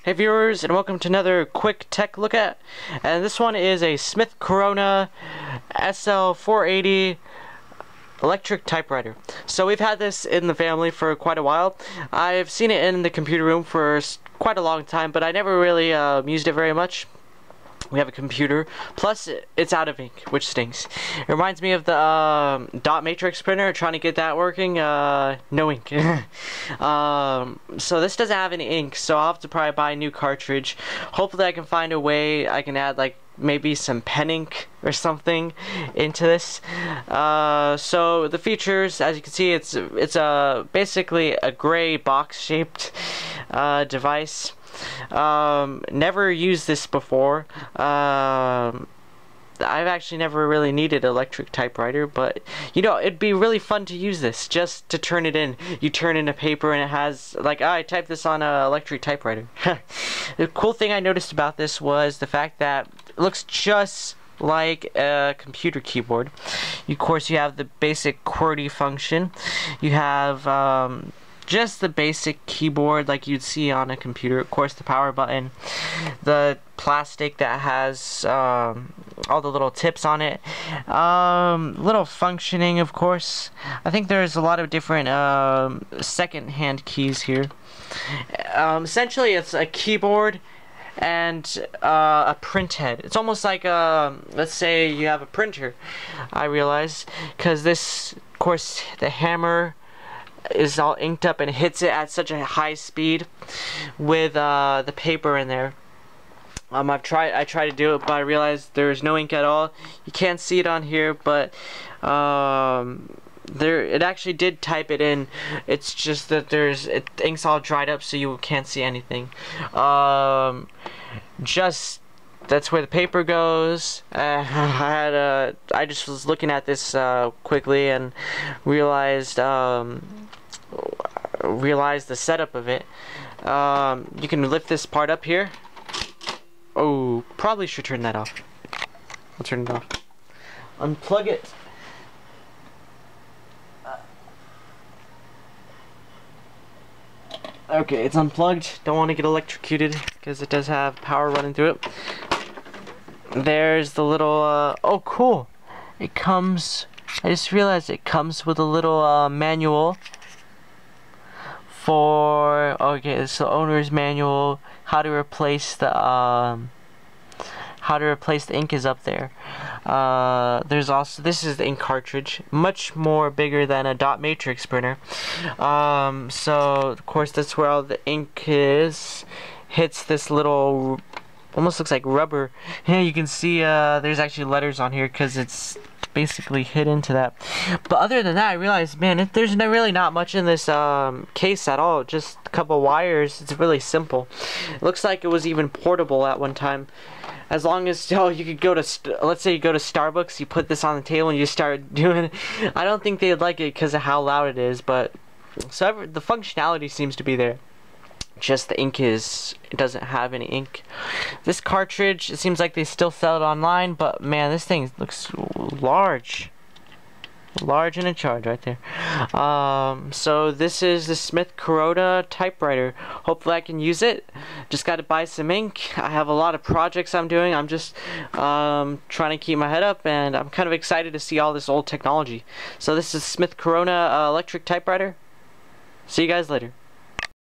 Hey viewers, and welcome to another quick tech look at. And this one is a Smith Corona SL480 electric typewriter. So we've had this in the family for quite a while. I've seen it in the computer room for quite a long time, but I never really used it very much. We have a computer, plus it's out of ink, which stinks. It reminds me of the dot matrix printer, trying to get that working, no ink. So this doesn't have any ink, so I'll have to probably buy a new cartridge. Hopefully I can find a way I can add like maybe some pen ink or something into this. So the features, as you can see, it's basically a gray box shaped device. Never used this before. I've actually never really needed an electric typewriter, but you know, it'd be really fun to use this, just to turn it in. You turn in a paper and it has, like, I typed this on an electric typewriter. The cool thing I noticed about this was the fact that it looks just like a computer keyboard. Of course, you have the basic QWERTY function. You have just the basic keyboard like you'd see on a computer. Of course, the power button, the plastic that has all the little tips on it, little functioning, of course. I think there's a lot of different second-hand keys here. Essentially, it's a keyboard and a print head. It's almost like let's say you have a printer, I realize, because this, of course, the hammer is all inked up and hits it at such a high speed with the paper in there. I tried to do it, but I realized there's no ink at all. You can't see it on here, but it actually did type it in. It's just that the ink's all dried up, so you can't see anything. That's where the paper goes. I just was looking at this quickly and realized the setup of it. You can lift this part up here. Oh, probably should turn that off. I'll turn it off. Unplug it. Okay, it's unplugged. Don't want to get electrocuted because it does have power running through it. There's the little oh cool, it comes, I just realized it comes with a little manual for, okay, it's the owner's manual. How to replace the ink is up there. There's also, this is the ink cartridge, much more bigger than a dot matrix printer. So of course that's where all the ink hits this little, almost looks like rubber. Yeah, you can see there's actually letters on here because it's basically hit into that. But other than that, I realized, man, there's really not much in this case at all. Just a couple wires. It's really simple. It looks like it was even portable at one time. As long as you could go to, let's say you go to Starbucks, you put this on the table and you start doing it. I don't think they'd like it because of how loud it is, but so the functionality seems to be there. Just the ink it doesn't have any ink. This cartridge, it seems like they still sell it online, but man, this thing looks large and in charge right there. So this is the Smith Corona typewriter. Hopefully I can use it. Just got to buy some ink. I have a lot of projects I'm doing. I'm just trying to keep my head up, and I'm kind of excited to see all this old technology. So this is Smith Corona electric typewriter. See you guys later.